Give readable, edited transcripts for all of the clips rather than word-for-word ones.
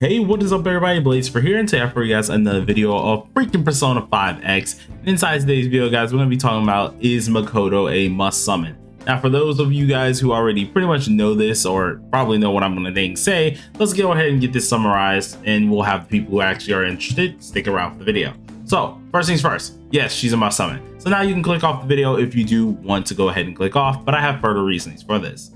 Hey, what is up everybody? Blaze for here, and today I for you guys another video of freaking Persona 5X. And inside today's video, guys, we're going to be talking about, is Makoto a must summon? Now, for those of you guys who already pretty much know this or probably know what I'm going to say, let's go ahead and get this summarized, and we'll have the people who actually are interested stick around for the video. So first things first, yes, she's a must summon. So now you can click off the video if you do want to go ahead and click off, but I have further reasons for this.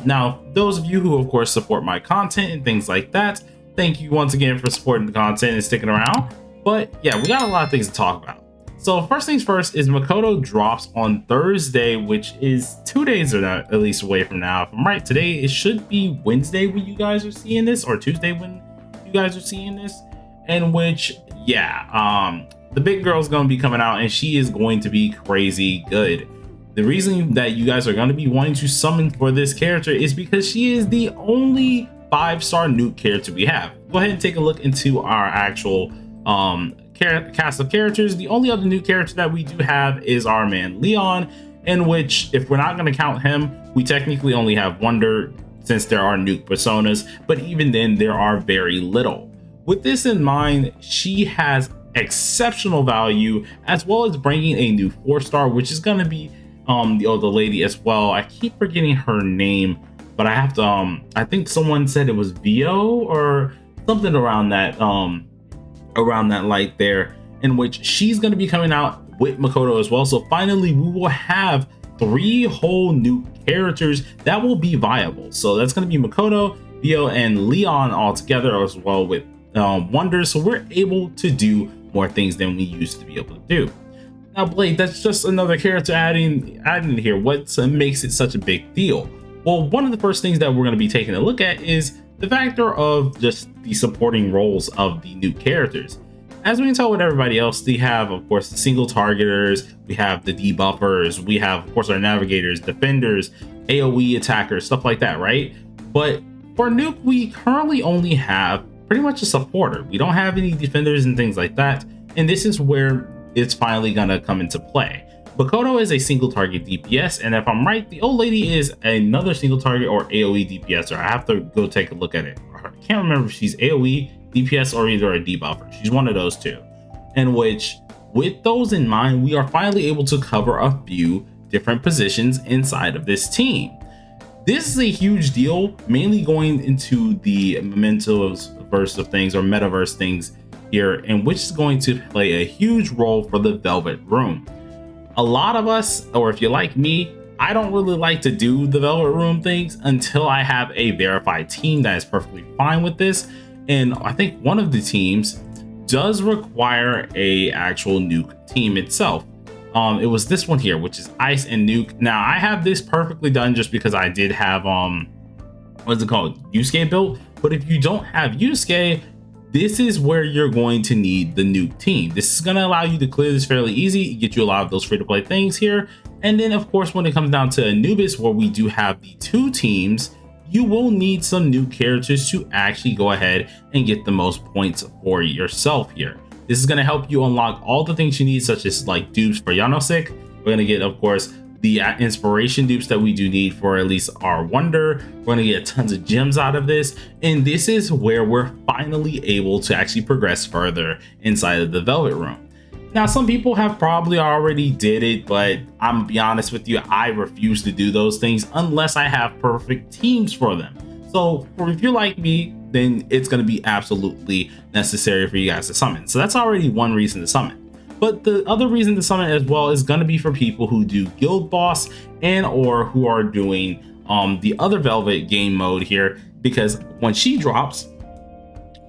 Now, those of you who of course support my content and things like that, thank you once again for supporting the content and sticking around. But yeah, we got a lot of things to talk about. So first things first is Makoto drops on Thursday, which is 2 days or at least away from now. If I'm right, today it should be Wednesday when you guys are seeing this, or Tuesday when you guys are seeing this. In which, yeah, the big girl's gonna be coming out and she is going to be crazy good. The reason that you guys are going to be wanting to summon for this character is because she is the only 5-star nuke character we have. Go ahead and take a look into our actual cast of characters. The only other nuke character that we do have is our man Leon, in which, if we're not going to count him, we technically only have Wonder since there are nuke personas, but even then there are very little. With this in mind, she has exceptional value, as well as bringing a new 4-star, which is going to be the lady as well. I keep forgetting her name, but I have to I think someone said it was Vio or something around that light there, in which she's going to be coming out with Makoto as well. So finally we will have 3 whole new characters that will be viable. So that's going to be Makoto, Vio, and Leon all together, as well with Wonder. So we're able to do more things than we used to be able to do. Now, Blade, that's just another character adding here. What makes it such a big deal? Well, one of the first things that we're going to be taking a look at is the factor of just the supporting roles of the new characters. As we can tell with everybody else, they have, of course, the single targeters, we have the debuffers, we have, of course, our navigators, defenders, AoE attackers, stuff like that, right? But for Nuke, we currently only have pretty much a supporter. We don't have any defenders and things like that. And this is where it's finally gonna come into play. Makoto is a single target DPS, and if I'm right, the old lady is another single target or AoE DPS, or I have to go take a look at it. I can't remember if she's AoE DPS or either a debuffer. She's one of those two. In which, with those in mind, we are finally able to cover a few different positions inside of this team. This is a huge deal, mainly going into the Mementos verse of things, or metaverse things here, and which is going to play a huge role for the Velvet Room. A lot of us, or if you're like me, I don't really like to do the Velvet Room things until I have a verified team that is perfectly fine with this. And I think one of the teams does require a actual nuke team itself. It was this one here, which is Ice and Nuke. Now I have this perfectly done just because I did have what's it called, Yusuke built. But if you don't have Yusuke, this is where you're going to need the nuke team. This is going to allow you to clear this fairly easy, get you a lot of those free-to-play things here. And then, of course, when it comes down to Anubis, where we do have the 2 teams, you will need some new characters to actually go ahead and get the most points for yourself here. This is going to help you unlock all the things you need, such as like dupes for Yanosek. We're going to get, of course, the inspiration dupes that we do need for at least our Wonder. We're going to get tons of gems out of this, and this is where we're finally able to actually progress further inside of the Velvet Room. Now, some people have probably already did it, but I'm gonna be honest with you, I refuse to do those things unless I have perfect teams for them. So if you're like me, then it's going to be absolutely necessary for you guys to summon. So that's already one reason to summon. But the other reason to summon as well is going to be for people who do Guild Boss and or who are doing the other Velvet game mode here, because when she drops,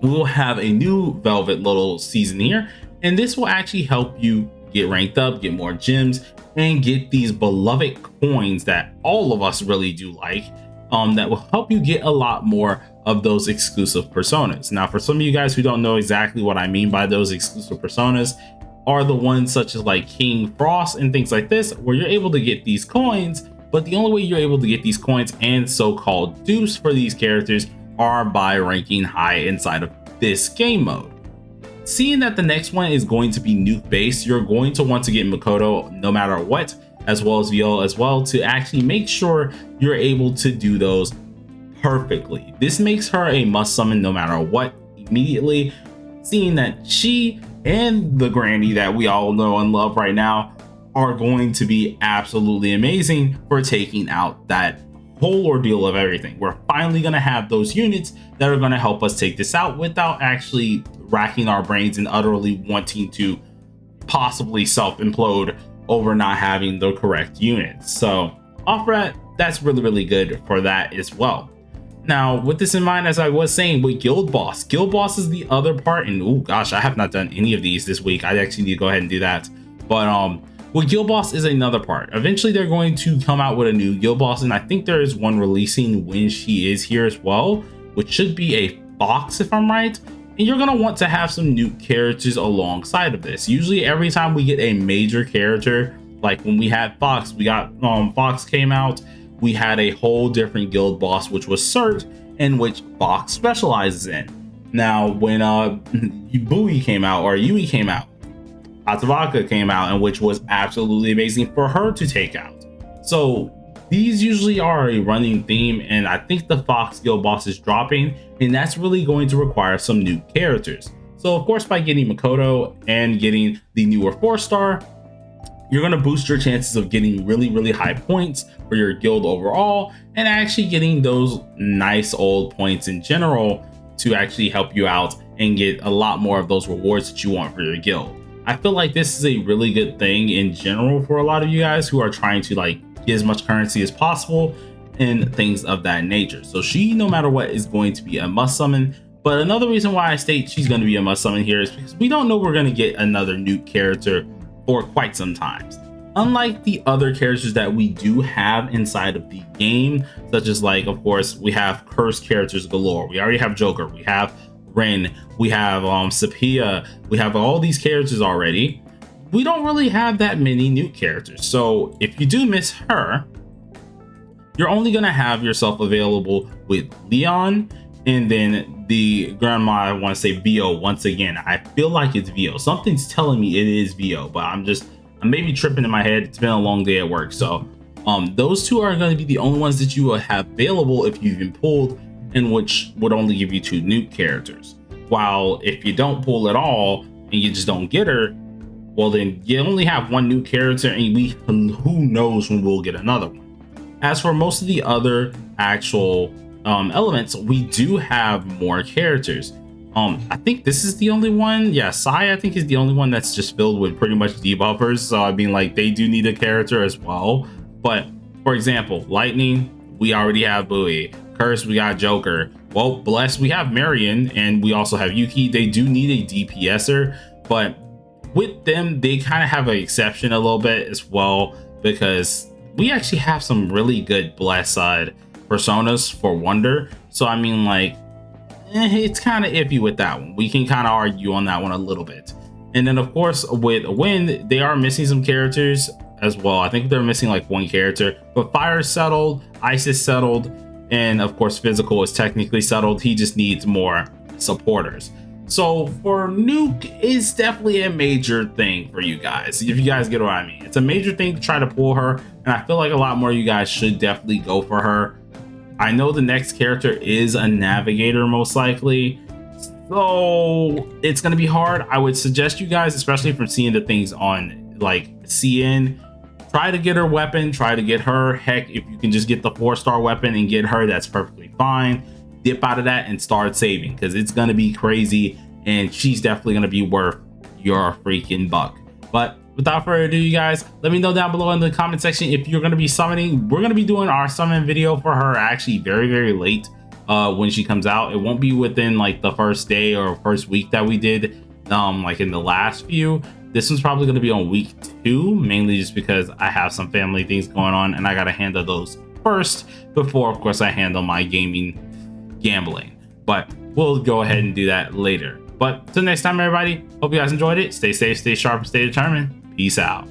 we will have a new Velvet little season here, and this will actually help you get ranked up, get more gems, and get these beloved coins that all of us really do like, that will help you get a lot more of those exclusive personas. Now, for some of you guys who don't know exactly what I mean by those exclusive personas, are the ones such as like King Frost and things like this, where you're able to get these coins, but the only way you're able to get these coins and so-called dupes for these characters are by ranking high inside of this game mode. Seeing that the next one is going to be nuke based, you're going to want to get Makoto no matter what, as well as Viola as well, to actually make sure you're able to do those perfectly. This makes her a must summon no matter what immediately, seeing that she and the granny that we all know and love right now are going to be absolutely amazing for taking out that whole ordeal of everything. We're finally going to have those units that are going to help us take this out without actually racking our brains and utterly wanting to possibly self-implode over not having the correct units. So off rat, that's really good for that as well. Now, with this in mind, as I was saying, with Guild Boss is the other part, and oh gosh, I have not done any of these this week. I actually need to go ahead and do that. But with Guild Boss is another part. Eventually, they're going to come out with a new Guild Boss, and I think there is one releasing when she is here as well, which should be a Fox if I'm right. And you're gonna want to have some new characters alongside of this. Usually, every time we get a major character, like when we had Fox, we got Fox came out. We had a whole different guild boss, which was Cert, in which Fox specializes in. Now, when Bowie came out, or Yui came out, Atabaka came out, and which was absolutely amazing for her to take out. So these usually are a running theme, and I think the Fox guild boss is dropping, and that's really going to require some new characters. So of course, by getting Makoto and getting the newer 4-star, you're going to boost your chances of getting really high points for your guild overall, and actually getting those nice old points in general to actually help you out and get a lot more of those rewards that you want for your guild. I feel like this is a really good thing in general for a lot of you guys who are trying to like get as much currency as possible and things of that nature. So she, no matter what, is going to be a must summon. But another reason why I state she's going to be a must summon here is because we don't know we're going to get another new character for quite some time. Unlike the other characters that we do have inside of the game, such as like, of course, we have cursed characters galore. We already have Joker, we have Ren, we have Sepia, we have all these characters already. We don't really have that many new characters. So if you do miss her, you're only gonna have yourself available with Leon, and then the grandma, I want to say VO once again. I feel like it's VO. Something's telling me it is VO, but I'm maybe tripping in my head. It's been a long day at work. So those two are going to be the only ones that you will have available if you've been pulled, and which would only give you 2 new characters. While if you don't pull at all and you just don't get her, well then you only have 1 new character, and who knows when we'll get another one. As for most of the other actual elements, we do have more characters. I think this is the only one. Yeah, Sai, I think, is the only one that's just filled with pretty much debuffers. So I mean, like, they do need a character as well. But for example, Lightning, we already have Bowie. Curse, we got Joker. Well, Bless, we have Marion, and we also have Yuki. They do need a DPSer, but with them, they kind of have an exception a little bit as well, because we actually have some really good Bless side personas for Wonder. So I mean, like, it's kind of iffy with that one. We can kind of argue on that one a little bit. And then of course with Wind, they are missing some characters as well. I think they're missing like 1 character, but Fire is settled, Ice is settled, and of course Physical is technically settled. He just needs more supporters. So for Nuke is definitely a major thing for you guys, if you guys get what I mean. It's a major thing to try to pull her, and I feel like a lot more of you guys should definitely go for her. I know the next character is a Navigator most likely, so it's going to be hard. I would suggest you guys, especially from seeing the things on like CN, try to get her weapon, try to get her. Heck, if you can just get the 4-star weapon and get her, that's perfectly fine. Dip out of that and start saving, because it's going to be crazy, and she's definitely going to be worth your freaking buck. But without further ado, you guys, let me know down below in the comment section if you're going to be summoning. We're going to be doing our summon video for her actually very late when she comes out. It won't be within like the first day or first week that we did like in the last few. This one's probably going to be on week 2, mainly just because I have some family things going on, and I got to handle those first before, of course, I handle my gambling. But we'll go ahead and do that later. But till next time, everybody, hope you guys enjoyed it. Stay safe, stay sharp, and stay determined. Peace out.